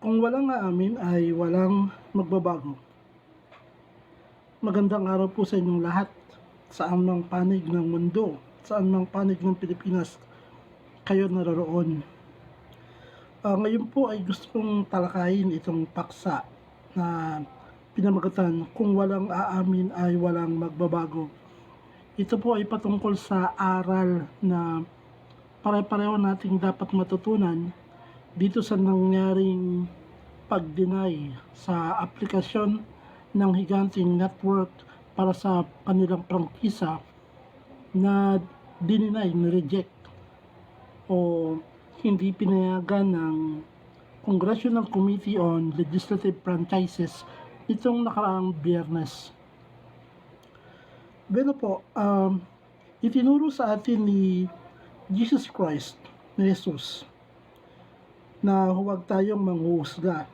Kung walang aamin ay walang magbabago. Magandang araw po sa inyong lahat, saan mang panig ng mundo, saan mang panig ng Pilipinas kayo naroroon. Ngayon po ay gusto kong talakayin itong paksa na pinamagatan, kung walang aamin ay walang magbabago. Ito po ay patungkol sa aral na pare-pareho nating dapat matutunan dito sa nangyaring pag-deny sa aplikasyon ng higanting network para sa kanilang prangkisa na dininay, ni-reject o hindi pinayagan ng Congressional Committee on Legislative Franchises itong nakaraang Biyernes. Bueno po, itinuro sa atin ni Jesus Christ, ni Jesus, na huwag tayong manghuhusga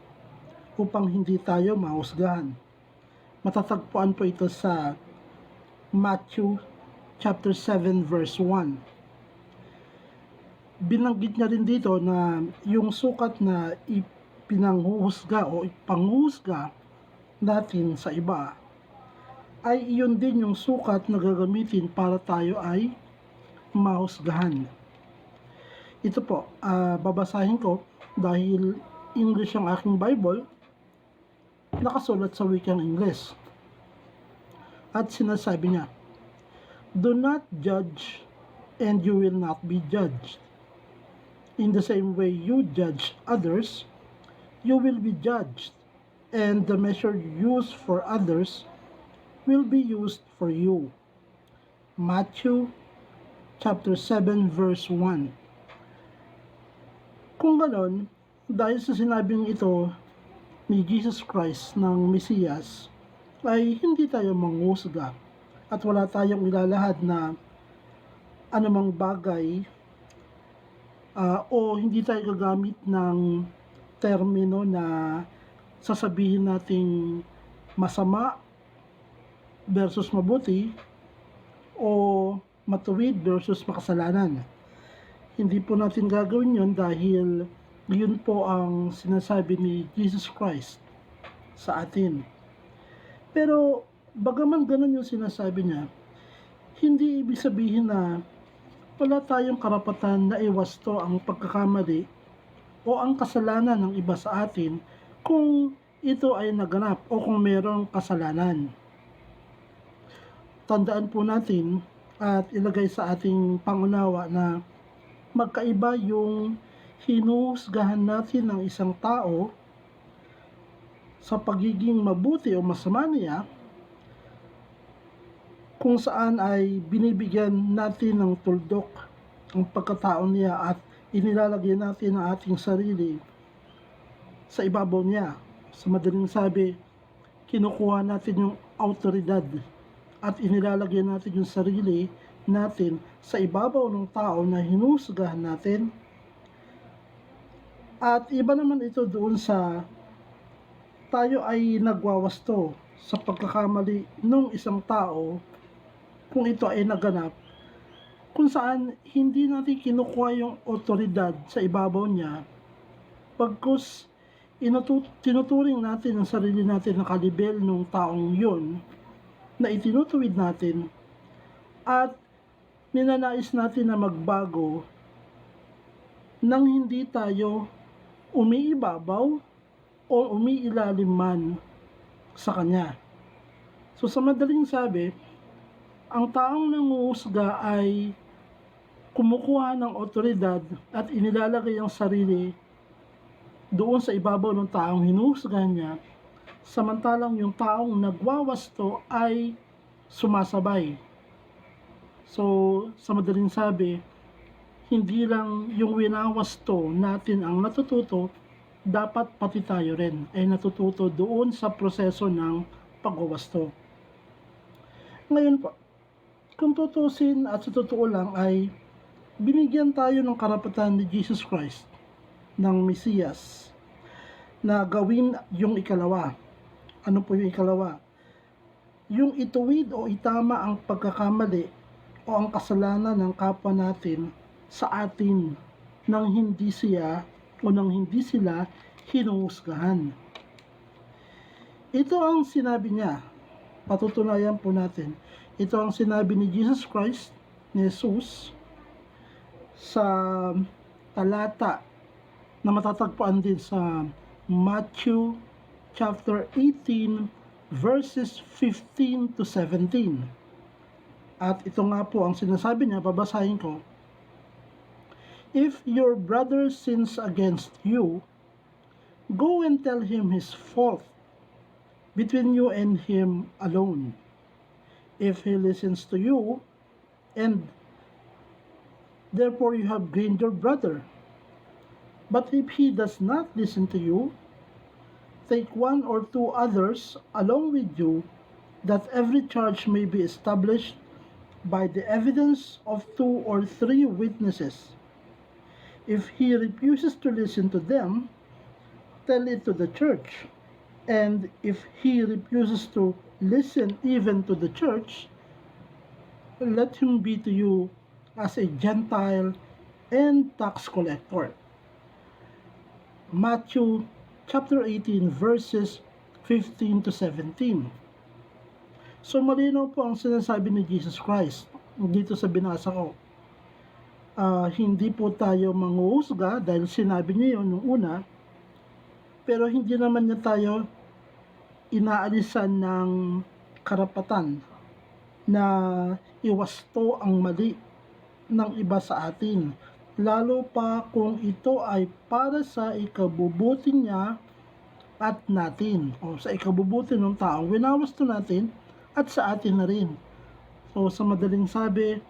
upang hindi tayo mahusgahan. Matatagpuan po ito sa Matthew chapter 7 verse 1. Binanggit niya rin dito na yung sukat na ipinanghuhusga o ipanghuhusga natin sa iba ay iyon din yung sukat na gagamitin para tayo ay mahusgahan. Ito po, babasahin ko dahil English ang aking Bible, nakasulat sa wikang Ingles. At sinasabi niya, "Do not judge and you will not be judged. In the same way you judge others, you will be judged, and the measure used for others will be used for you." Matthew chapter 7 verse 1. Kung ganon, dahil sa sinabing ito ni Jesus Christ ng Mesiyas, ay hindi tayo manghusga at wala tayong ilalahad na anumang bagay o hindi tayo gagamit ng termino na sasabihin nating masama versus mabuti o matuwid versus makasalanan. Hindi po natin gagawin yun dahil yun po ang sinasabi ni Jesus Christ sa atin. Pero bagaman ganun yung sinasabi niya, hindi ibig sabihin na wala tayong karapatan na iwasto ang pagkakamali o ang kasalanan ng iba sa atin kung ito ay naganap o kung mayroong kasalanan. Tandaan po natin at ilagay sa ating pangunawa na magkaiba yung hinuhusgahan natin ng isang tao sa pagiging mabuti o masama niya, kung saan ay binibigyan natin ng tuldok ang pagkatao niya at inilalagay natin ang ating sarili sa ibabaw niya. Sa madaling sabi, kinukuha natin yung autoridad at inilalagay natin yung sarili natin sa ibabaw ng tao na hinusgahan natin. At iba naman ito doon sa tayo ay nagwawasto sa pagkakamali ng isang tao kung ito ay naganap, kung saan hindi natin kinukuha yung otoridad sa ibabaw niya, pagkus tinuturing natin ang sarili natin na kalibel ng taong yun na itinutuwid natin at ninanais natin na magbago nang hindi tayo umiibabaw o umiilalim man sa kanya. So sa madaling sabi, ang taong nanguhusga ay kumukuha ng otoridad at inilalagay ang sarili doon sa ibabaw ng taong hinuhusgahan niya, samantalang yung taong nagwawasto ay sumasabay. So, sa madaling sabi, hindi lang yung winawasto natin ang natututo, dapat pati tayo rin ay natututo doon sa proseso ng pagwawasto. Ngayon po, kung tutusin at sa totoo lang ay binigyan tayo ng karapatan ni Jesus Christ ng Mesiyas na gawin yung ikalawa. Ano po yung ikalawa? Yung ituwid o itama ang pagkakamali o ang kasalanan ng kapwa natin sa atin nang hindi siya o nang hindi sila hinuhusgahan. Ito ang sinabi niya. Patutunayan po natin. Ito ang sinabi ni Jesus Christ, ni Jesus, sa talata na matatagpuan din sa Matthew chapter 18 verses 15 to 17. At ito nga po ang sinasabi niya, babasahin ko. If your brother sins against you, go and tell him his fault between you and him alone. If he listens to you, and therefore you have gained your brother. But if he does not listen to you, take one or two others along with you, that every charge may be established by the evidence of 2 or 3 witnesses. If he refuses to listen to them, tell it to the church. And if he refuses to listen even to the church, let him be to you as a Gentile and tax collector. Matthew chapter 18 verses 15 to 17. So malinaw po ang sinasabi ni Jesus Christ dito sa binasa ko. Hindi po tayo manghuhusga dahil sinabi niya yun nung una, pero hindi naman niya tayo inaalisan ng karapatan na iwasto ang mali ng iba sa atin, lalo pa kung ito ay para sa ikabubuti niya at natin, o sa ikabubuti ng taong winawasto natin at sa atin na rin. So sa madaling sabi,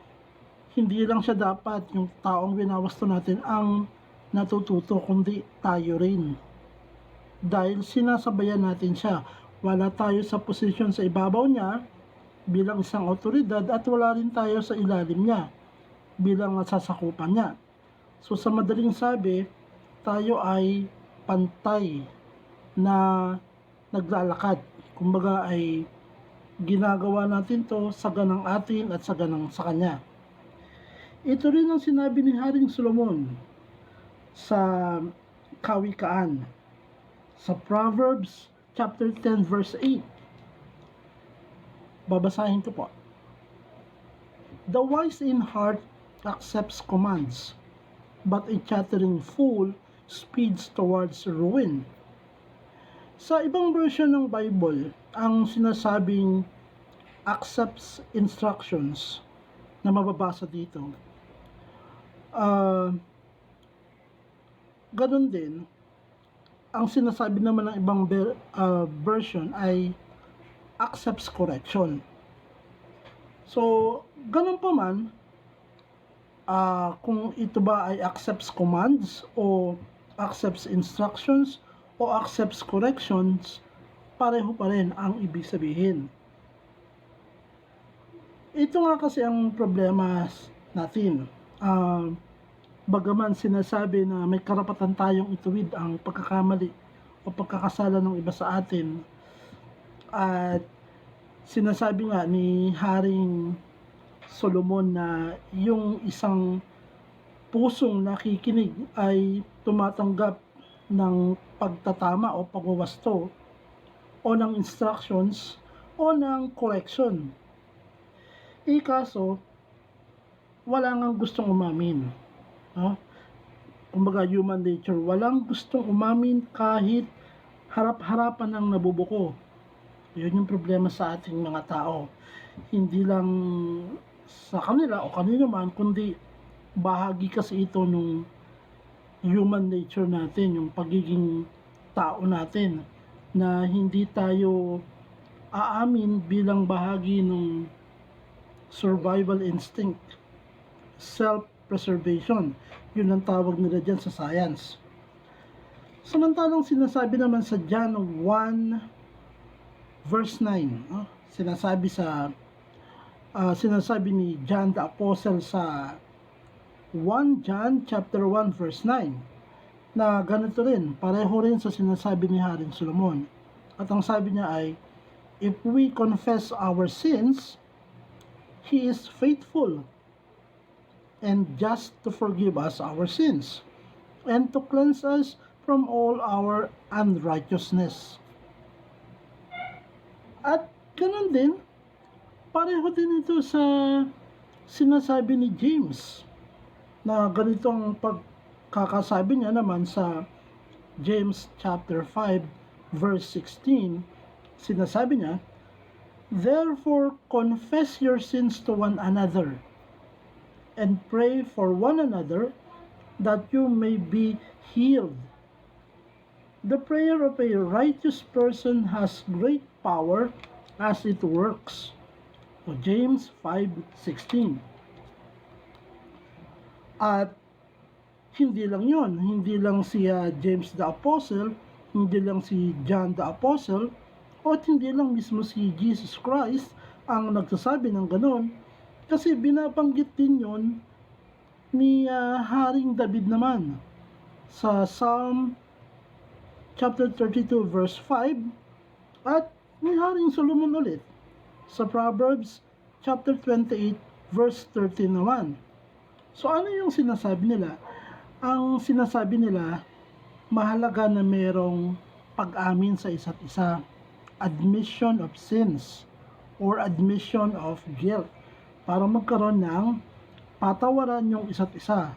hindi lang siya dapat yung taong winawasto natin ang natututo, kundi tayo rin. Dahil sinasabayan natin siya. Wala tayo sa posisyon sa ibabaw niya bilang isang otoridad at wala rin tayo sa ilalim niya bilang nasasakupan niya. So sa madaling sabi, tayo ay pantay na naglalakad. Kumbaga ay ginagawa natin to sa ganang atin at sa ganang sa kanya. Ito rin ang sinabi ni Haring Solomon sa Kawikaan, sa Proverbs chapter 10 verse 8. Babasahin ko po. The wise in heart accepts commands, but a chattering fool speeds towards ruin. Sa ibang version ng Bible, ang sinasabing accepts instructions na mababasa dito, ganun din, ang sinasabi naman ng ibang version ay accepts correction. So, ganun pa man, kung ito ba ay accepts commands o accepts instructions o accepts corrections, pareho pa rin ang ibig sabihin. Ito nga kasi ang problema natin. Bagaman sinasabi na may karapatan tayong ituwid ang pagkakamali o pagkakasala ng iba sa atin, at sinasabi nga ni Haring Solomon na yung isang pusong nakikinig ay tumatanggap ng pagtatama o pagwawasto o ng instructions o ng correction. Kaso wala nang gustong umamin. Kumbaga human nature, walang gustong umamin kahit harap-harapan ng nabubuko. Yun yung problema sa ating mga tao. Hindi lang sa kanila o kanino man, kundi bahagi kasi ito nung human nature natin, yung pagiging tao natin, na hindi tayo aamin bilang bahagi ng survival instinct, self-preservation. Yun ang tawag nila dyan sa science. Samantalang sinasabi naman sa John 1 verse 9, sinasabi ni John the Apostle sa 1 John chapter 1 verse 9 na ganito rin, pareho rin sa sinasabi ni Haring Solomon. At ang sabi niya ay, if we confess our sins, He is faithful and just to forgive us our sins and to cleanse us from all our unrighteousness. At ganun din, pareho din ito sa sinasabi ni James na ganitong pagkakasabi niya naman sa James chapter 5 verse 16. Sinasabi niya, "Therefore confess your sins to one another and pray for one another that you may be healed. The prayer of a righteous person has great power as it works." O James 5:16. At hindi lang yon, hindi lang si James the Apostle, hindi lang si John the Apostle, o hindi lang mismo si Jesus Christ ang nagsasabi ng ganon, kasi binabanggit din yon ni Haring David naman sa Psalm chapter 32 verse 5 at ni Haring Solomon ulit sa Proverbs chapter 28 verse 13 naman. So ano yung sinasabi nila? Ang sinasabi nila, mahalaga na merong pag-amin sa isa't isa, admission of sins or admission of guilt, para magkaroon ng patawaran yung isa't isa.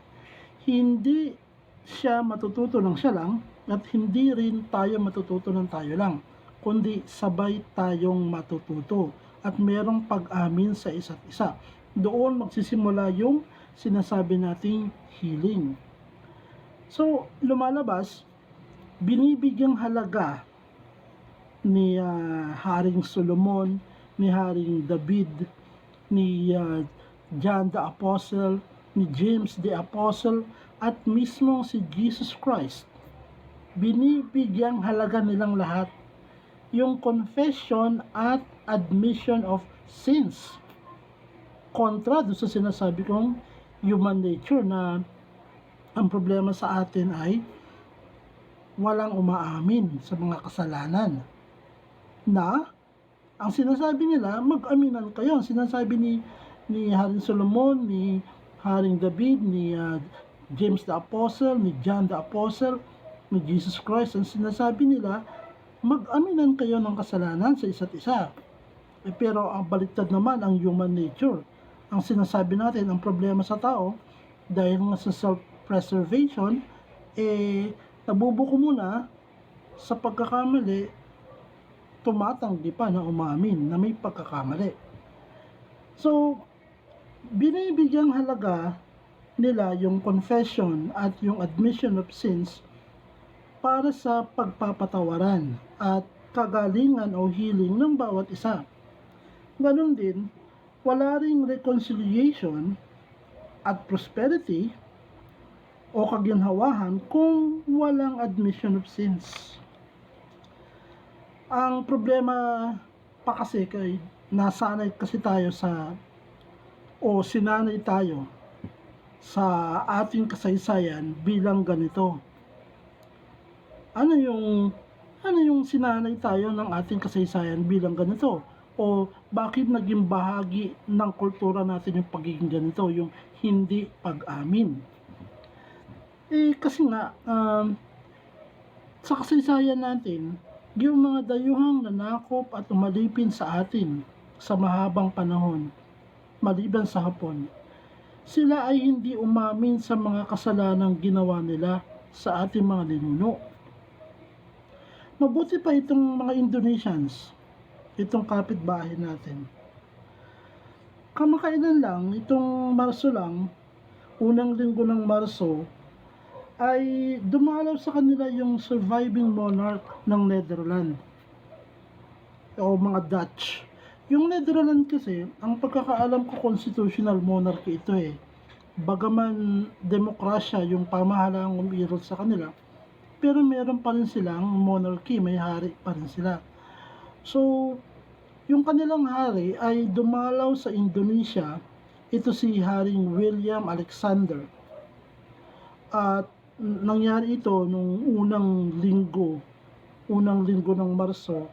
Hindi siya matututo ng siya lang at hindi rin tayo matututo ng tayo lang, kundi sabay tayong matututo at merong pag-amin sa isa't isa. Doon magsisimula yung sinasabi nating healing. So, lumalabas, binibigyang halaga ni Haring Solomon, ni Haring David, ni John the Apostle, ni James the Apostle, at mismo si Jesus Christ. Binibigyang halaga nilang lahat yung confession at admission of sins. Kontra doon sa sinasabi kong human nature na ang problema sa atin ay walang umaamin sa mga kasalanan. Na ang sinasabi nila, mag-aminan kayo. Ang sinasabi ni Haring Solomon, ni Haring David, ni James the Apostle, ni John the Apostle, ni Jesus Christ, ang sinasabi nila, mag-aminan kayo ng kasalanan sa isa't isa. Pero ang baliktad naman ang human nature. Ang sinasabi natin, ang problema sa tao, dahil nga sa self-preservation, nabubuko muna sa pagkakamali, tumatanggi pa na umamin na may pagkakamali. So, binibigyang halaga nila yung confession at yung admission of sins para sa pagpapatawaran at kagalingan o healing ng bawat isa. Ganon din, wala ring reconciliation at prosperity o kaginhawahan kung walang admission of sins. Ang problema pa kasi kay nasanay kasi tayo sinanay tayo sa ating kasaysayan bilang ganito. Ano yung sinanay tayo ng ating kasaysayan bilang ganito? O bakit naging bahagi ng kultura natin yung pagiging ganito, yung hindi pag-amin? Kasi nga, sa kasaysayan natin, yung mga dayuhang nanakop at umalipin sa atin sa mahabang panahon, maliban sa Hapon, sila ay hindi umamin sa mga kasalanang ginawa nila sa ating mga ninuno. Mabuti pa itong mga Indonesians, itong kapitbahay natin. Kamakailan lang, itong Marso lang, unang linggo ng Marso, ay dumalaw sa kanila yung surviving monarch ng Netherlands o mga Dutch. Yung Netherlands kasi, ang pagkakaalam ko, constitutional monarchy ito Bagaman demokrasya yung pamahalaang umiirot sa kanila, pero meron pa rin silang monarchy, may hari pa rin sila. So, yung kanilang hari ay dumalaw sa Indonesia, ito si Haring William Alexander. At nangyari ito nung unang linggo ng Marso,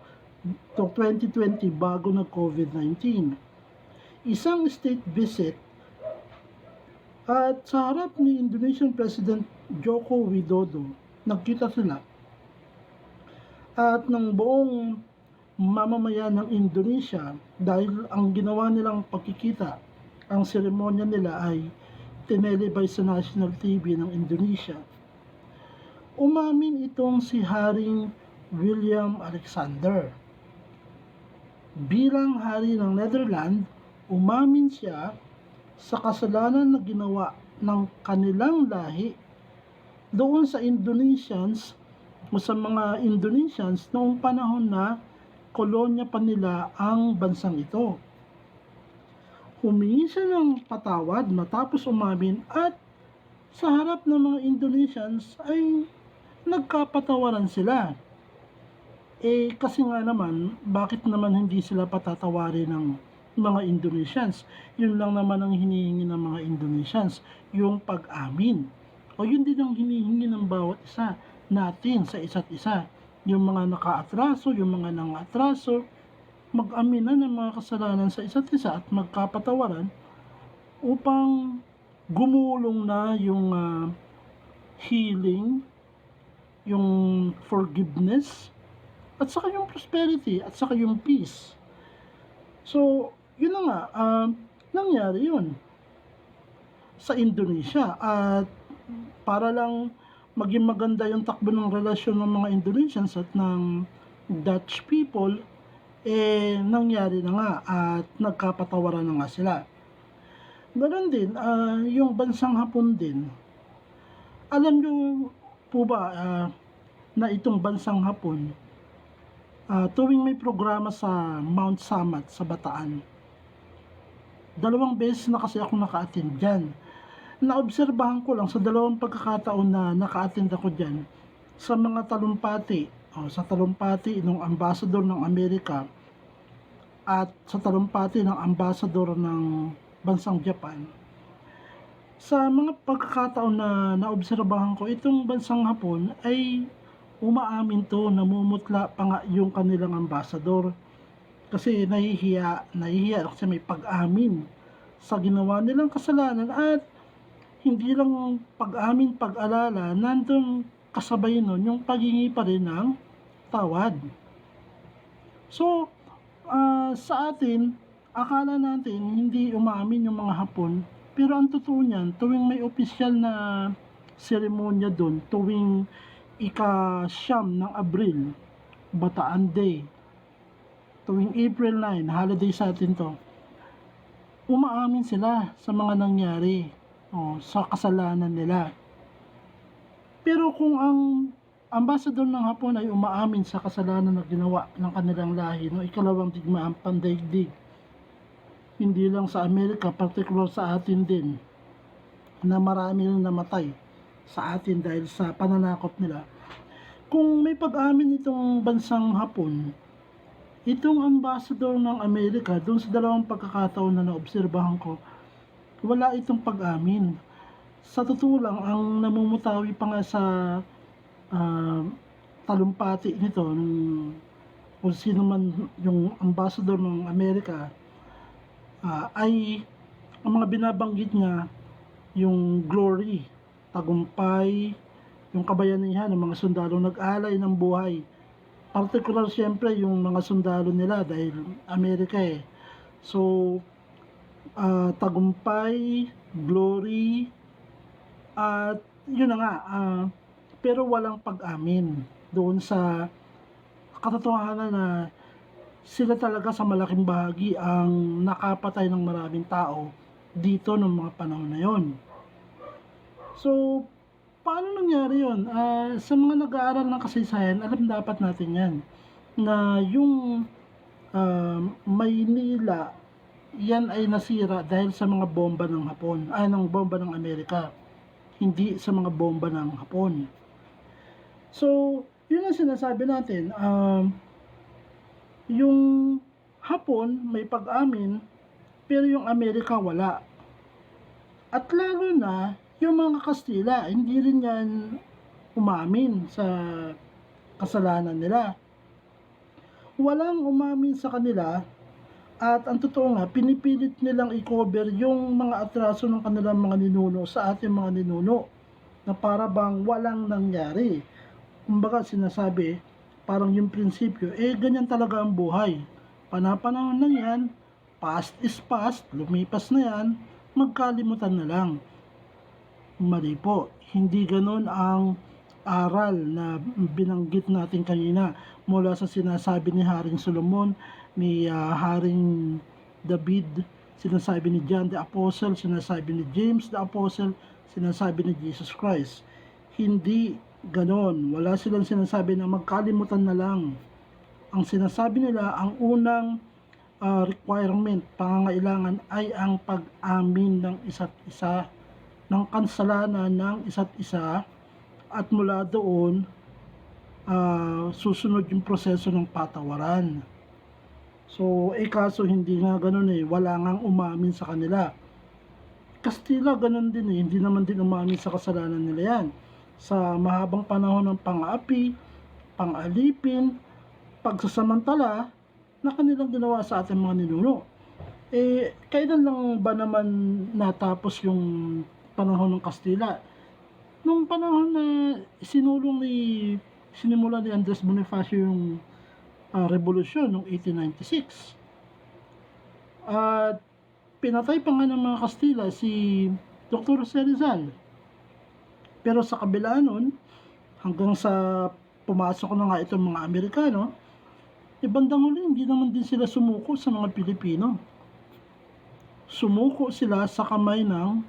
2020, bago na COVID-19. Isang state visit at sa harap ni Indonesian President Joko Widodo nagkita sila at ng buong mamamayan ng Indonesia, dahil ang ginawa nilang pagkikita, ang seremonya nila ay tinelevise sa national TV ng Indonesia. Umamin itong si Haring William Alexander. Bilang hari ng Netherlands, umamin siya sa kasalanan na ginawa ng kanilang lahi doon sa Indonesians o sa mga Indonesians noong panahon na kolonya pa nila ang bansang ito. Humingi siya ng patawad matapos umamin at sa harap ng mga Indonesians ay nagkapatawaran sila. Kasi nga naman, bakit naman hindi sila patatawarin ng mga Indonesians? Yun lang naman ang hinihingi ng mga Indonesians, yung pag-amin. O yun din ang hinihingi ng bawat isa natin sa isa't isa. Yung mga nakaatraso, yung mga nangatraso, mag-aminan ng mga kasalanan sa isa't isa at magkapatawaran upang gumulong na yung healing, yung forgiveness, at saka yung prosperity, at saka yung peace. So, yun na nga, nangyari yun sa Indonesia. At para lang maging maganda yung takbo ng relasyon ng mga Indonesians at ng Dutch people, nangyari na nga at nagkapatawaran na nga sila. Ganon din, yung bansang Hapon din. Alam nyo po ba na itong bansang Hapon, tuwing may programa sa Mount Samat sa Bataan, 2 beses na kasi ako naka-attend dyan. Naobserbahan ko lang sa 2 pagkakataon na naka-attend ako dyan sa mga talumpati, sa talumpati ng ambassador ng Amerika at sa talumpati ng ambassador ng bansang Japan. Sa mga pagkakataon na naobserbahan ko, itong bansang Hapon ay umaamin to, namumutla pa nga yung kanilang ambassador kasi nahihiya kasi may pag-amin sa ginawa nilang kasalanan. At hindi lang pag-amin, pag-alala, nandun kasabay nun yung paghingi pa rin ng tawad. So, sa atin, akala natin hindi umaamin yung mga Hapon, pero ang totoo niyan, tuwing may opisyal na seremonya doon, tuwing ika-9 ng Abril, Bataan Day, tuwing April 9, holiday sa atin to, umaamin sila sa mga nangyari, sa kasalanan nila. Pero kung ang ambassador ng Hapon ay umaamin sa kasalanan na ginawa ng kanilang lahi no ikalawang digmaang pandaigdig, hindi lang sa Amerika, particular sa atin din, na marami nang namatay sa atin dahil sa pananakot nila. Kung may pag-amin itong bansang Hapon, itong ambassador ng Amerika, doon sa 2 pagkakataon na naobserbahan ko, wala itong pag-amin. Sa totoo lang, ang namumutawi pa nga sa talumpati nito, kung sino man yung ambassador ng Amerika, ay ang mga binabanggit niya, yung glory, tagumpay, yung kabayanihan ng mga sundalo nag-alay ng buhay. Particular siyempre yung mga sundalo nila dahil Amerika So, tagumpay, glory, at yun na nga, pero walang pag-amin doon sa katotohanan na sila talaga sa malaking bahagi ang nakapatay ng maraming tao dito ng mga panahon na yon. So, paano nangyari yun? Sa mga nag-aaral ng kasaysayan, alam dapat natin yan, na yung Maynila, yan ay nasira dahil sa mga bomba ng Hapon, ng bomba ng Amerika, hindi sa mga bomba ng Hapon. So, yun ang sinasabi natin, yung Hapon may pag-amin, pero yung Amerika wala. At lalo na, yung mga Kastila, hindi rin yan umamin sa kasalanan nila. Walang umamin sa kanila, at ang totoo nga, pinipilit nilang i-cover yung mga atraso ng kanilang mga ninuno sa ating mga ninuno, na para bang walang nangyari. kumbaga sinasabi, parang yung prinsipyo, ganyan talaga ang buhay. Panapanahon lang yan, past is past, lumipas na yan, magkalimutan na lang. Mali po, hindi ganon ang aral na binanggit natin kanina mula sa sinasabi ni Haring Solomon, ni Haring David, sinasabi ni John the Apostle, sinasabi ni James the Apostle, sinasabi ni Jesus Christ. Hindi ganon. Wala silang sinasabi na magkalimutan na lang. Ang sinasabi nila, ang unang requirement, pangangailangan ay ang pag-amin ng isa't isa, ng kasalanan ng isa't isa, at mula doon susunod yung proseso ng patawaran. So, kaso hindi nga ganun wala ngang umamin sa kanila. Kastila ganun din hindi naman din umamin sa kasalanan nila yan. Sa mahabang panahon ng pang-aapi, pang-alipin, pagsasamantala na kanilang ginawa sa ating mga ninuno. Kailan lang ba naman natapos yung panahon ng Kastila? Nung panahon na sinimula ni Andres Bonifacio yung revolusyon noong 1896. At pinatay pa nga ng mga Kastila si Dr. Jose Rizal. Pero sa kabila nun, hanggang sa pumasok na nga itong mga Amerikano, bandang huli, hindi naman din sila sumuko sa mga Pilipino. Sumuko sila sa kamay ng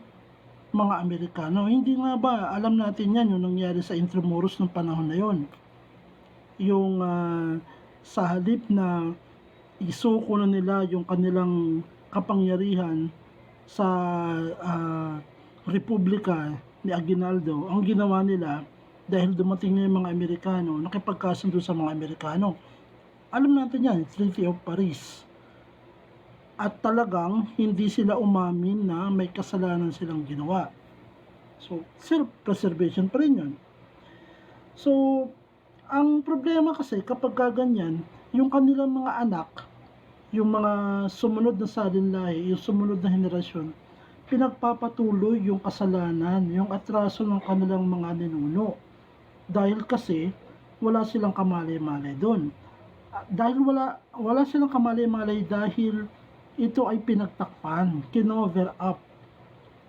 mga Amerikano. Hindi nga ba, alam natin yan, yung nangyari sa Intramuros ng panahon na yon. Yung sa halip na isuko na nila yung kanilang kapangyarihan sa Republika ni Aguinaldo, ang ginawa nila, dahil dumating na yung mga Amerikano, nakipagkasundo sa mga Amerikano. Alam natin yan, Treaty of Paris. At talagang hindi sila umamin na may kasalanan silang ginawa. So, self-preservation pa rin yun. So, ang problema kasi kapag ganyan, yung kanilang mga anak, yung mga sumunod na salinlahi, yung sumunod na henerasyon, pinagpapatuloy yung kasalanan, yung atraso ng kanilang mga ninuno. Dahil kasi wala silang kamalay-malay doon. Dahil wala silang kamalay-malay dahil ito ay pinagtakpan, kinover up.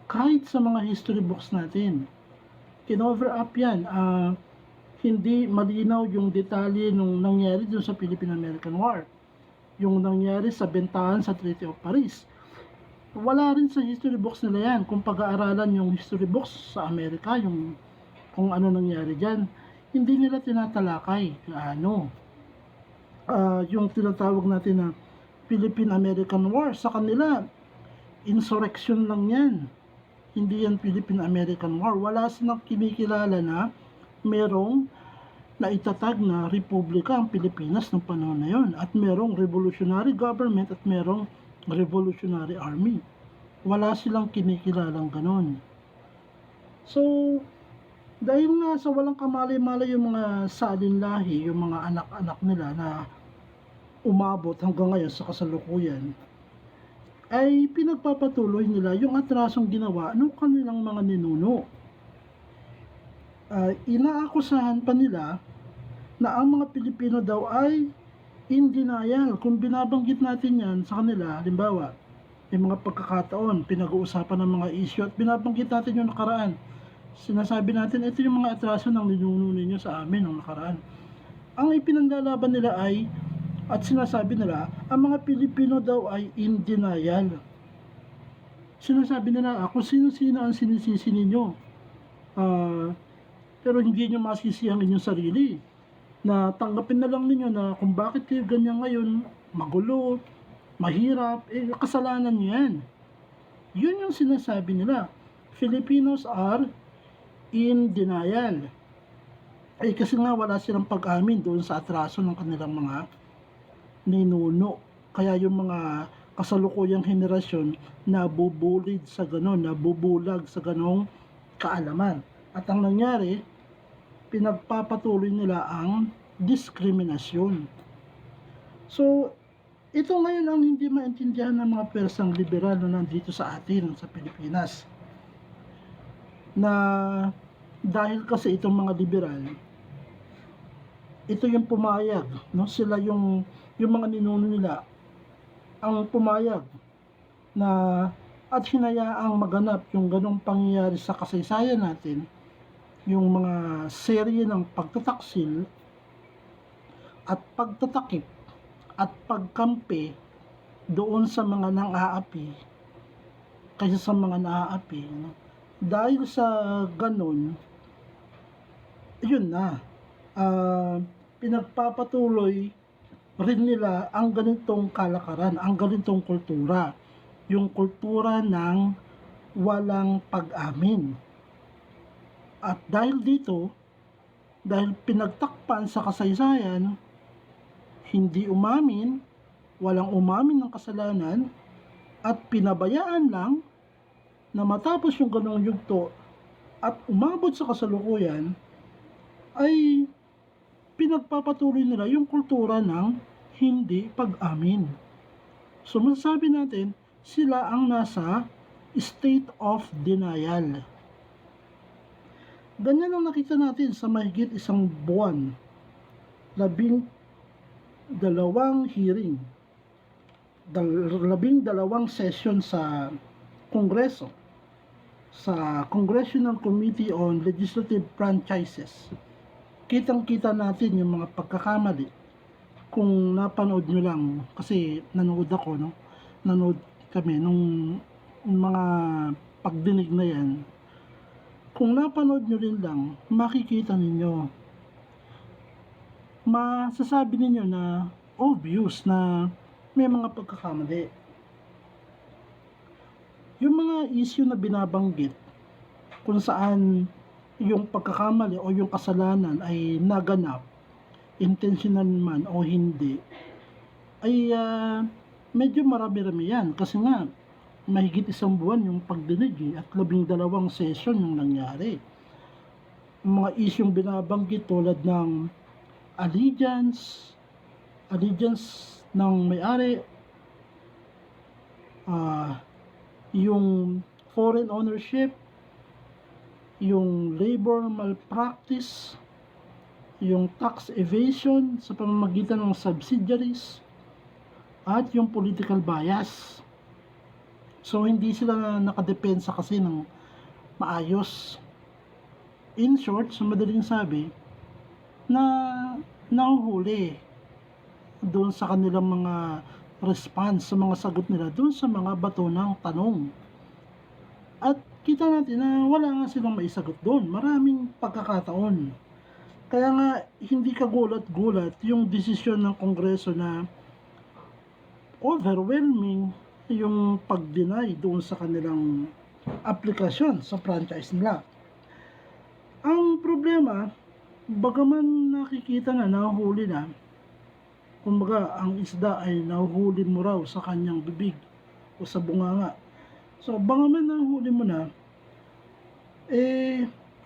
Kahit sa mga history books natin, kinover up yan. Hindi malinaw yung detalye nung nangyari dun sa Philippine-American War. Yung nangyari sa bentahan sa Treaty of Paris. Wala rin sa history books nila yan. Kung pag-aaralan yung history books sa Amerika, yung kung ano nangyari dyan, hindi nila tinatalakay yung tinatawag natin na Philippine-American War. Sa kanila, insurrection lang yan. Hindi yan Philippine-American War. Wala silang kinikilala na merong naitatag na republika ang Pilipinas ng panahon na yon, at merong revolutionary government at merong revolutionary army. Wala silang kinikilalang ganon. So, dahil nga sa walang kamalay-malay yung mga salinlahi, yung mga anak-anak nila na umabot hanggang ngayon sa kasalukuyan, ay pinagpapatuloy nila yung atrasong ginawa ng kanilang mga ninuno. Inaakusahan pa nila na ang mga Pilipino daw ay in denial. Kung binabanggit natin yan sa kanila, halimbawa, may mga pagkakataon, pinag-uusapan ng mga issue at binabanggit natin yung nakaraan. Sinasabi natin, ito yung mga atraso ng ninuno ninyo sa amin ng nakaraan. Ang ipinaglalaban nila ay, at sinasabi nila, ang mga Pilipino daw ay in denial. Sinasabi nila, kung sino-sino ang sinisisi ninyo. Pero hindi nyo masisi ang inyong sarili. Na tanggapin na lang ninyo na kung bakit kayo ganyan ngayon, magulo, mahirap, kasalanan nyo yan. Yun yung sinasabi nila. Filipinos are in denial. Kasi nga wala silang pag-amin doon sa atraso ng kanilang mga ninuno. Kaya yung mga kasalukuyang henerasyon nabubulid sa ganon, nabubulag sa ganong kaalaman. At ang nangyari, pinagpapatuloy nila ang diskriminasyon. So, ito ngayon ang hindi maintindihan ng mga persang liberal na nandito sa atin, sa Pilipinas. Na dahil kasi itong mga liberal ito yung pumayag, no? Sila yung mga ninuno nila ang pumayag na at hinayaang maganap yung ganong pangyayari sa kasaysayan natin, yung mga serye ng pagtataksil at pagtatakip at pagkampi doon sa mga nang-aapi kaysa sa mga naaapi, no? Dahil sa ganon, yun na, pinagpapatuloy rin nila ang ganitong kalakaran, ang ganitong kultura, yung kultura ng walang pag-amin. At dahil dito, dahil pinagtakpan sa kasaysayan, hindi umamin, walang umamin ng kasalanan, at pinabayaan lang na matapos yung ganong yugto at umabot sa kasalukuyan, ay pinagpapatuloy nila yung kultura ng hindi pag-amin. So masasabi natin, sila ang nasa state of denial. Ganyan ang nakita natin sa mahigit isang buwan, 12 hearing, 12 session sa Kongreso, sa Congressional Committee on Legislative Franchises. Kitang-kita natin yung mga pagkakamali. Kung napanood nyo lang, kasi nanood ako, no? Nanood kami nung mga pagdinig na yan. Kung napanood nyo rin lang, makikita ninyo, masasabi ninyo na obvious na may mga pagkakamali. Yung mga issue na binabanggit, kung saan yung pagkakamali o yung kasalanan ay naganap, intentional man o hindi, ay medyo marami-rami yan. Kasi nga, mahigit isang buwan yung pagdinig at 12 session yung nangyari. Mga isyong binabanggit tulad ng allegiance ng may-ari, yung foreign ownership, yung labor malpractice, yung tax evasion sa pamamagitan ng subsidiaries, at yung political bias. So hindi sila nakadepensa kasi ng maayos. In short, sa madaling sabi, na nahuhuli doon sa kanilang mga response, sa mga sagot nila doon sa mga bato ng tanong. At kita natin na wala nga silang maisagot doon. Maraming pagkakataon. Kaya nga, hindi kagulat-gulat yung desisyon ng Kongreso na overwhelming yung pag-deny doon sa kanilang aplikasyon sa franchise nila. Ang problema, bagaman nakikita na nahuli na, kumbaga ang isda ay nahuhuli mo raw sa kanyang bibig o sa bunganga. So bagaman nahuli mo na,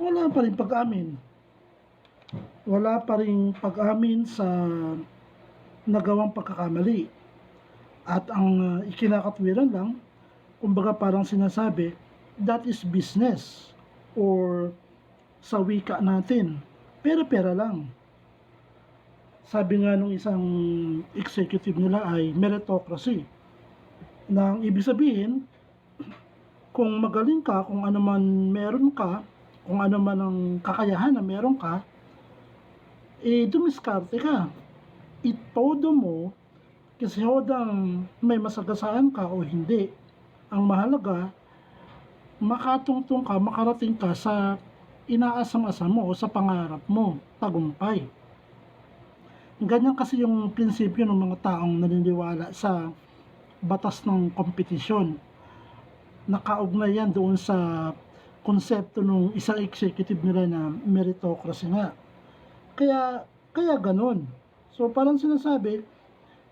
wala pa rin pag-amin. Wala pa rin pag-amin sa nagawang pagkakamali. At ang ikinakatwiran lang, kumbaga parang sinasabi, that is business, or sa wika natin, pera-pera lang. Sabi nga nung isang executive nila ay meritocracy. Na ang ibig sabihin, kung magaling ka, kung ano man meron ka, kung ano man ang kakayahan na meron ka, dumiskarte ka. Itodo mo, kasi hodang may masagasaan ka o hindi. Ang mahalaga, makatungtong ka, makarating ka sa inaasam-asam mo o sa pangarap mo, tagumpay. Ganyan kasi yung prinsipyo ng mga taong naniniwala sa batas ng kompetisyon. Nakaugnay yan doon sa konsepto ng isang executive nila na meritocracy nga. Kaya ganun. So parang sinasabi,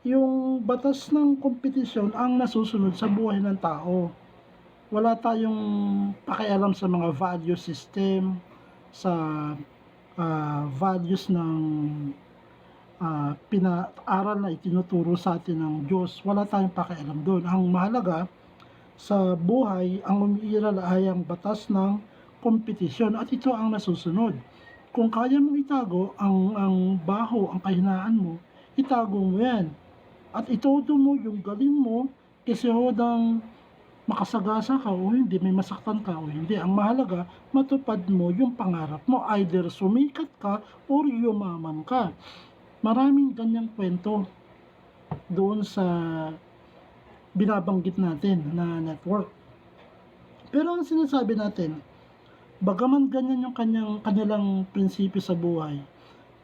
yung batas ng kompetisyon ang nasusunod sa buhay ng tao. Wala tayong pakialam sa mga value system, sa values ng pinaaral na itinuturo sa atin ng Diyos. Wala tayong pakialam doon. Ang mahalaga sa buhay, ang umiiral ay ang batas ng kompetisyon at ito ang nasusunod. Kung kaya mong itago ang baho, ang kahinaan mo, itago mo yan. At itodo mo yung galing mo kasi hodang makasagasa ka o hindi, may masaktan ka o hindi. Ang mahalaga, matupad mo yung pangarap mo. Either sumikat ka or yumaman ka. Maraming ganyang kwento doon sa binabanggit natin na network. Pero ang sinasabi natin, bagaman ganyan yung kanilang prinsipyo sa buhay,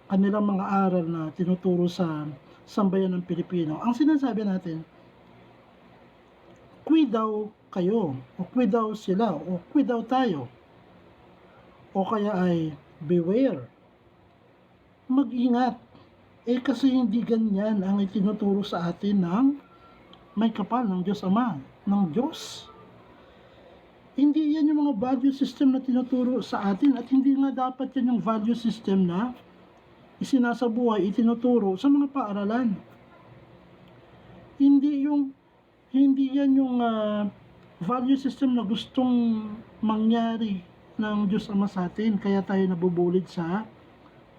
kanilang mga aral na tinuturo sa sambayan ng Pilipino, ang sinasabi natin, kwi daw kayo, o kwi daw sila, o kwi daw tayo, o kaya ay beware, mag-ingat. Kasi hindi ganyan ang itinuturo sa atin ng may kapal ng Diyos Ama, ng Diyos. Hindi yan yung mga value system na tinuturo sa atin at hindi nga dapat yan yung value system na isinasabuhay, itinuturo sa mga paaralan. Hindi yan yung value system na gustong mangyari ng Diyos Ama sa atin, kaya tayo nabubulid sa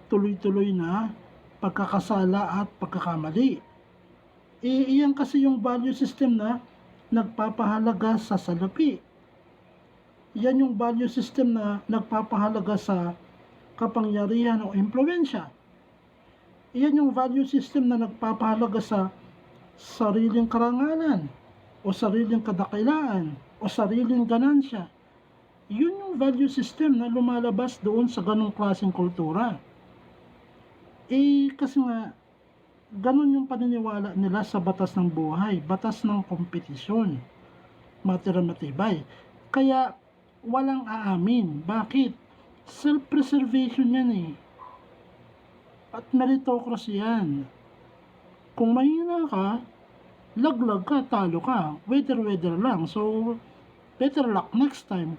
tuloy-tuloy na pagkakasala at pagkakamali. Iyan kasi yung value system na nagpapahalaga sa salapi. Yan yung value system na nagpapahalaga sa kapangyarihan o impluwensya. Iyan yung value system na nagpapahalaga sa sariling karangalan o sariling kadakilaan o sariling ganansya. Yun yung value system na lumalabas doon sa ganong klaseng kultura. Kasi nga, ganun yung paniniwala nila sa batas ng buhay, batas ng kompetisyon, matibay. Kaya, walang aamin. Bakit? Self-preservation yan At meritocracy yan. Kung mahina ka, laglag ka, talo ka. Weather lang. So, better luck next time.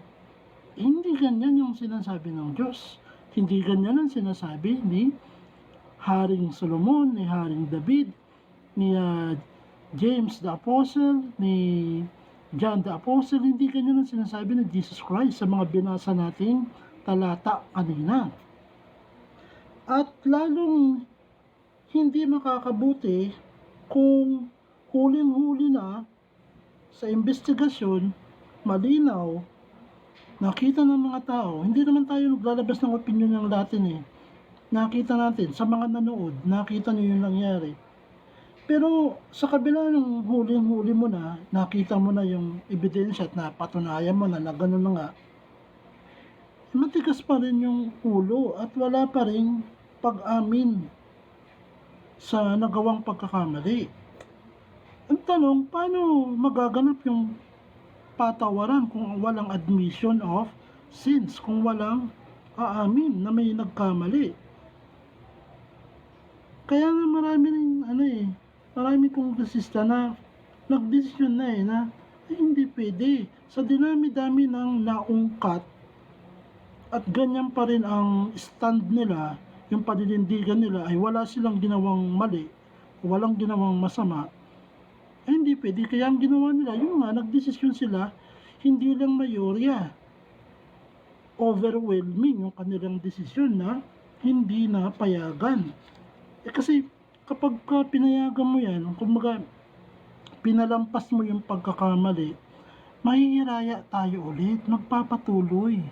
Hindi ganyan yung sinasabi ng Diyos. Hindi ganyan ang sinasabi ni Haring Solomon, ni Haring David, ni James the Apostle, ni John the Apostle. Hindi ganyan ang sinasabi ni Jesus Christ sa mga binasa nating talata kanina. At lalong hindi makakabuti kung huling-huli na sa investigasyon, malinaw, nakita ng mga tao, hindi naman tayo naglalabas ng opinion ng latin Nakita natin, sa mga nanood, nakita nyo yung nangyari. Pero sa kabila ng huling-huli mo na, nakita mo na yung ebidensya at napatunayan mo na gano'n na nga, matigas pa rin yung ulo at wala pa rin pag-amin sa nagawang pagkakamali. Ang tanong, paano magaganap yung patawaran kung walang admission of sins, kung walang aamin na may nagkamali? Kaya nga marami kongresista na nagdesisyon na hindi pwede. Sa dinami-dami ng naungkat at ganyan pa rin ang stand nila, yung paninindigan nila ay wala silang ginawang mali, walang ginawang masama, hindi pwede. Kaya ang ginawa nila, yung nagdesisyon sila, hindi lang mayorya. Overwhelming yung kanilang desisyon na hindi na payagan. Kasi kapag pinayagan mo yan, kumbaga pinalampas mo yung pagkakamali, mahihiraya tayo ulit, magpapatuloy.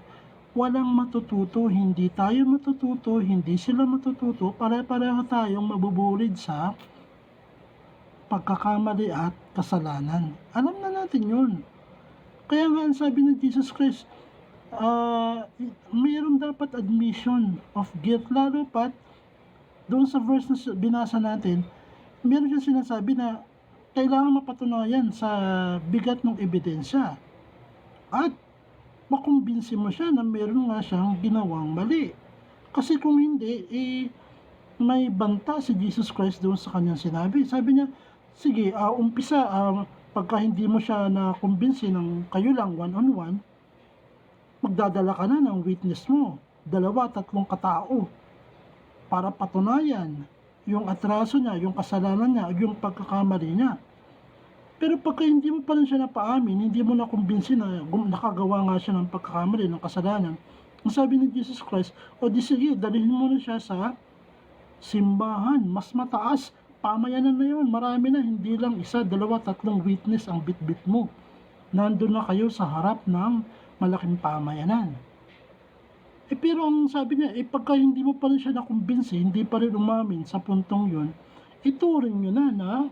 Walang matututo, hindi tayo matututo, hindi sila matututo, pare-pareho tayong mabubulid sa pagkakamali at kasalanan. Alam na natin yun. Kaya nga ang sabi ng Jesus Christ, mayroon dapat admission of guilt, lalo pat doon sa verse na binasa natin, meron siyang sinasabi na kailangan mapatunayan sa bigat ng ebidensya at makumbinsi mo siya na meron nga siyang ginawang mali. Kasi kung hindi, may banta si Jesus Christ doon sa kanyang sinabi. Sabi niya, sige, umpisa, pagka hindi mo siya nakumbinsi ng kayo lang, one-on-one, magdadala ka na ng witness mo, 2-3 katao, para patunayan yung atraso niya, yung kasalanan niya, yung pagkakamali niya. Pero pagka hindi mo pa rin siya napaamin, hindi mo nakumbinsi na nakagawa nga siya ng pagkakamali, ng kasalanan, Ang sabi ni Jesus Christ, o di sige, dalhin mo na siya sa simbahan, mas mataas, pamayanan na yun, marami na, hindi lang isa, dalawa, tatlong witness ang bitbit mo. Nandun na kayo sa harap ng malaking pamayanan. Pero ang sabi niya, pagka hindi mo pa rin siya nakumbinsi, hindi pa rin umamin sa puntong yun, ituring nyo na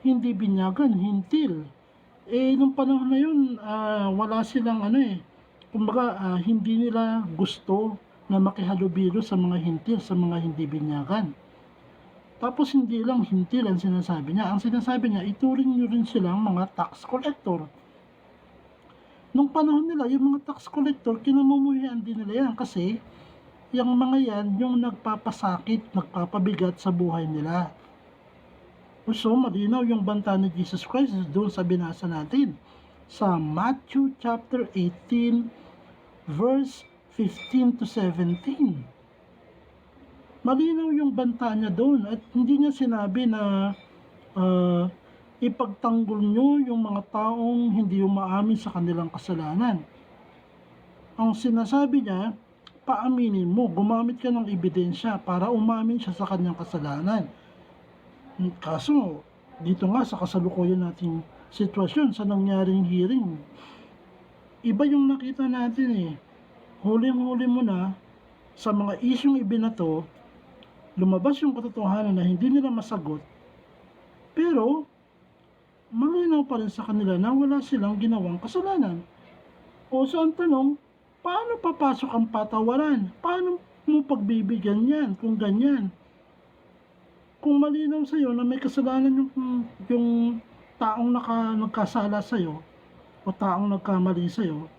hindi binyagan, hintil. Nung panahon na yun, wala silang kumbaga, hindi nila gusto na makihalubilo sa mga hintil, sa mga hindi binyagan. Tapos hindi lang hintil ang sinasabi niya. Ang sinasabi niya, ituring nyo rin silang mga tax collector. Nung panahon nila, yung mga tax collector, kinamumuhian din nila yan kasi yung mga yan, yung nagpapasakit, nagpapabigat sa buhay nila. So, malinaw yung banta ni Jesus Christ doon sa binasa natin. Sa Matthew chapter 18, verse 15 to 17. Malinaw yung banta niya doon at hindi niya sinabi na ipagtanggol nyo yung mga taong hindi umaamin sa kanilang kasalanan. Ang sinasabi niya, paaminin mo, gumamit ka ng ebidensya para umamin siya sa kanyang kasalanan. Kaso, dito nga sa kasalukuyan nating sitwasyon, sa nangyaring hearing, iba yung nakita natin Huling-huli mo na, sa mga isyong ibinato, lumabas yung katotohanan na hindi nila masagot, pero, malinaw pa rin sa kanila na wala silang ginawang kasalanan. O so ang tanong, paano papasok ang patawaran? Paano mo pagbibigyan yan kung ganyan? Kung malinaw sa'yo na may kasalanan yung taong nagkasala sa'yo o taong nagkamali sa'yo,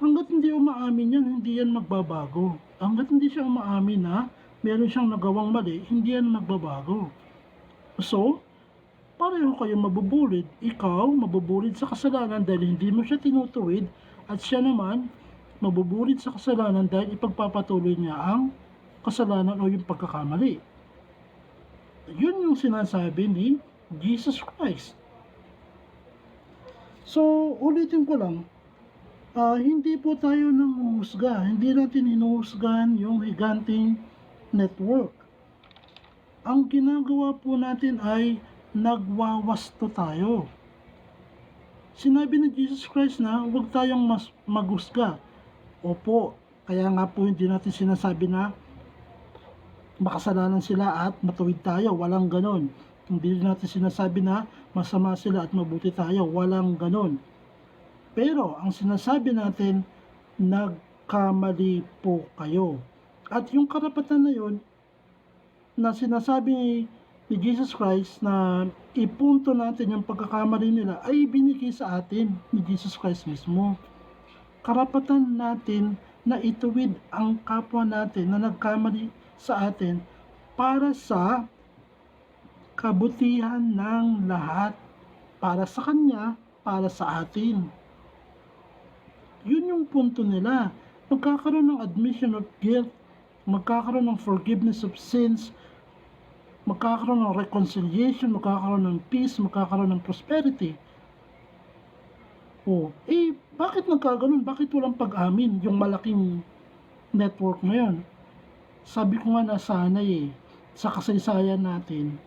hanggat hindi umaamin yan, hindi yan magbabago. Hanggat hindi siya umaamin na meron siyang nagawang mali, hindi yan magbabago. So, pareho kayo mabubulid. Ikaw, mabubulid sa kasalanan dahil hindi mo siya tinutuwid at siya naman, mabubulid sa kasalanan dahil ipagpapatuloy niya ang kasalanan o yung pagkakamali. Yun yung sinasabi ni Jesus Christ. So, ulitin ko lang, hindi po tayo nanguhusga. Hindi natin hinuhusgahan yung higanting network. Ang ginagawa po natin ay nagwawasto tayo. Sinabi ni Jesus Christ na huwag tayong maghusga. Opo, kaya nga po hindi natin sinasabi na makasalanan sila at matuwid tayo. Walang ganon. Hindi natin sinasabi na masama sila at mabuti tayo. Walang ganon. Pero ang sinasabi natin, nagkamali po kayo. At yung karapatan na yun, na sinasabi ni Jesus Christ na ipunto natin yung pagkakamali nila, ay binigay sa atin ni Jesus Christ mismo. Karapatan natin na ituwid ang kapwa natin na nagkamali sa atin para sa kabutihan ng lahat. Para sa Kanya, para sa atin. Yun yung punto nila. Magkakaroon ng admission of guilt, magkakaroon ng forgiveness of sins, magkakaroon ng reconciliation, magkakaroon ng peace, magkakaroon ng prosperity. Bakit nagkaganon? Bakit walang pag-amin yung malaking network na yun? Sabi ko nga nasanay sa kasaysayan natin,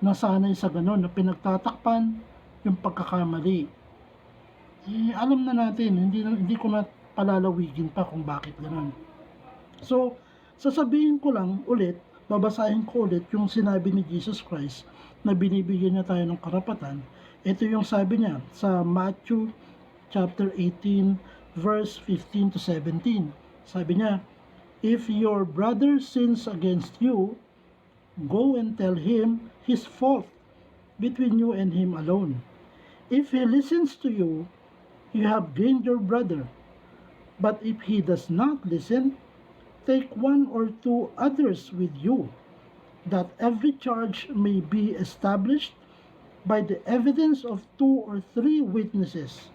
nasanay sa ganon na pinagtatakpan yung pagkakamali. Alam na natin, hindi ko na palalawigin pa kung bakit gano'n. So, sasabihin ko lang ulit, babasahin ko ulit yung sinabi ni Jesus Christ na binibigyan niya tayo ng karapatan. Ito yung sabi niya sa Matthew chapter 18 verse 15 to 17. Sabi niya, if your brother sins against you, go and tell him his fault between you and him alone. If he listens to you, you have gained your brother. But if he does not listen, take one or two others with you, that every charge may be established by the evidence of 2 or 3 witnesses.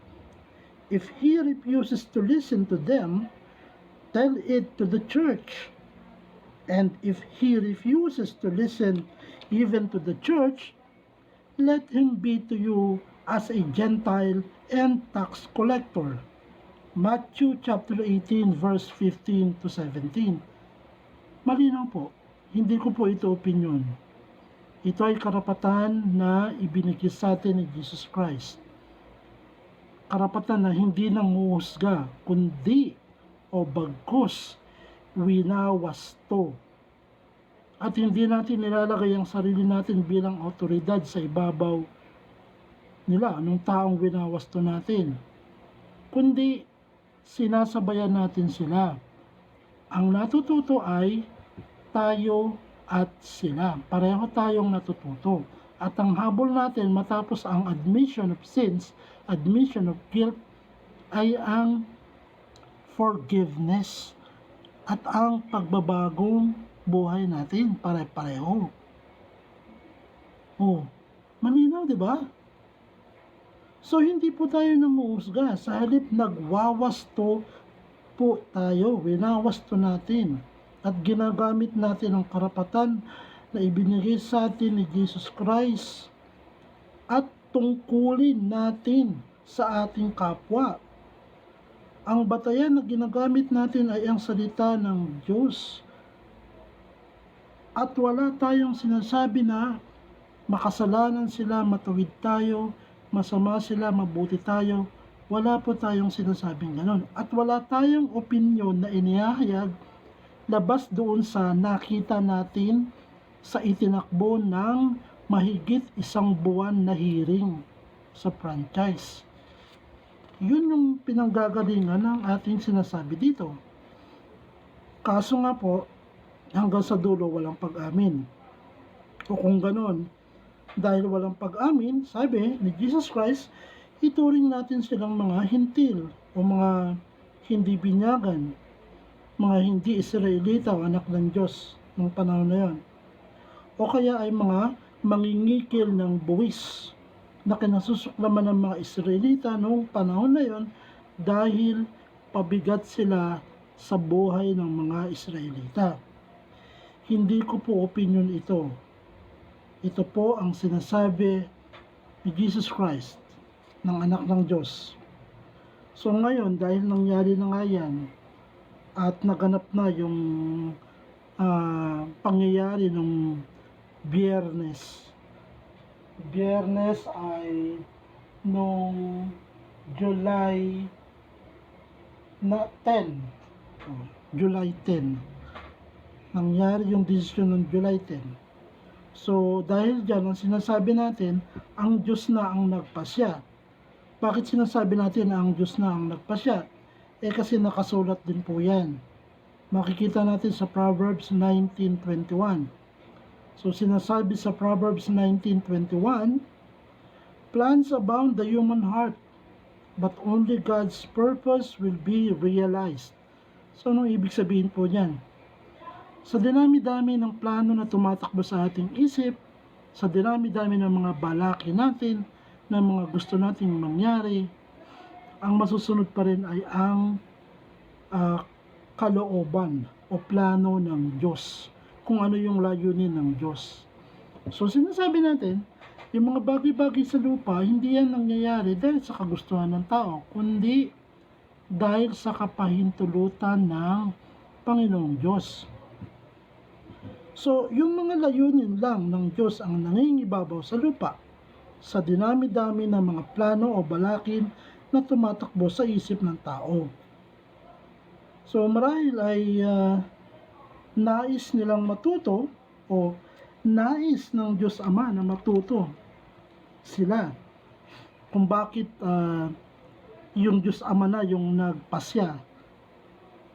If he refuses to listen to them, tell it to the church. And if he refuses to listen even to the church, let him be to you as a Gentile and tax collector. Matthew chapter 18 verse 15 to 17. Malinaw po, hindi ko po ito opinion. Ito ay karapatan na ibinigay sa atin ni Jesus Christ. Karapatan na hindi nanguhusga, kundi o bagkus winawasto. At hindi natin nilalagay ang sarili natin bilang otoridad sa ibabaw nila, anong taong winawasto natin. Kundi sinasabayan natin sila. Ang natututo ay tayo at sila. Pareho tayong natututo. At ang habol natin matapos ang admission of sins, admission of guilt, ay ang forgiveness at ang pagbabagong buhay natin, pare-pareho. Oh, malinaw, di ba? So, hindi po tayo nanguhusga. Sa halip, nagwawasto po tayo. Winawasto natin. At ginagamit natin ang karapatan na ibinigay sa atin ni Jesus Christ. At tungkulin natin sa ating kapwa. Ang batayan na ginagamit natin ay ang salita ng Diyos. At wala tayong sinasabi na makasalanan sila, matuwid tayo, masama sila, mabuti tayo. Wala po tayong sinasabing ganon. At wala tayong opinyon na inihahayag labas doon sa nakita natin sa itinakbo ng mahigit 1 buwan na hearing sa franchise. Yun yung pinanggagalingan ng ating sinasabi dito. Kaso nga po, hanggang sa dulo walang pag-amin. O kung ganon, dahil walang pag-amin, sabi ni Jesus Christ, ituring natin silang mga hintil o mga hindi binyagan, mga hindi Israelita o anak ng Diyos ng panahon na yon. O kaya ay mga mangingikil ng buwis na kinasusuklaman ng mga Israelita noong panahon na yon dahil pabigat sila sa buhay ng mga Israelita. Hindi ko po opinion ito. Ito po ang sinasabi ni Jesus Christ, ng anak ng Diyos. So ngayon, dahil nangyari na nga yan, at naganap na yung pangyayari ng Biyernes. Biyernes ay nung July 10. July 10. Nangyari yung desisyon ng July 10. So, dahil dyan, ang sinasabi natin, ang Diyos na ang nagpasya. Bakit sinasabi natin na ang Diyos na ang nagpasya? Kasi nakasulat din po yan. Makikita natin sa Proverbs 19:21. So, sinasabi sa Proverbs 19:21, plans abound the human heart, but only God's purpose will be realized. So, anong ibig sabihin po yan? Sa dinami-dami ng plano na tumatakbo sa ating isip, sa dinami-dami ng mga balaki natin, ng mga gusto nating mangyari, ang masusunod pa rin ay ang kalooban o plano ng Diyos, kung ano yung layunin ng Diyos. So sinasabi natin, yung mga bagay-bagay sa lupa, hindi yan nangyayari dahil sa kagustuhan ng tao, kundi dahil sa kapahintulutan ng Panginoong Diyos. So, yung mga layunin lang ng Diyos ang nangingibabaw sa lupa, sa dinami-dami ng mga plano o balakin na tumatakbo sa isip ng tao. So, marahil ay nais nilang matuto o nais ng Diyos Ama na matuto sila kung bakit yung Diyos Ama na yung nagpasya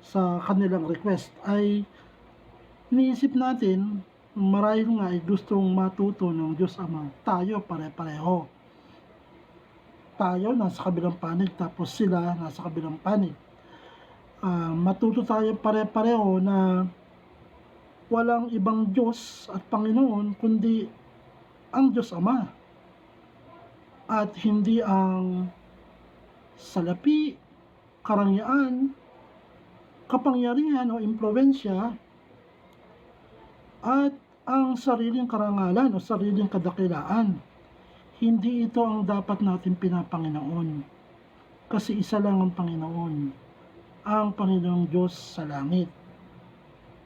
sa kanilang request ay iniisip natin, marahil nga ay gustong matuto ng Diyos Ama. Tayo pare-pareho. Tayo nasa kabilang panig, tapos sila nasa kabilang panig. Matuto tayo pare-pareho na walang ibang Diyos at Panginoon kundi ang Diyos Ama. At hindi ang salapi, karangyaan, kapangyarihan o impluwensya at ang sariling karangalan o sariling kadakilaan. Hindi ito ang dapat natin pinapanginoon. Kasi isa lang ang Panginoong Diyos sa langit.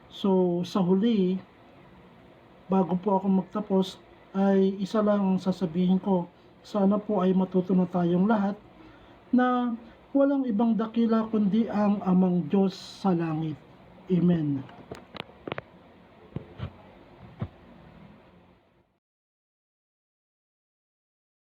So, sa huli, bago po ako magtapos, ay isa lang ang sasabihin ko. Sana po ay matuto na tayong lahat na walang ibang dakila kundi ang Amang Diyos sa langit. Amen.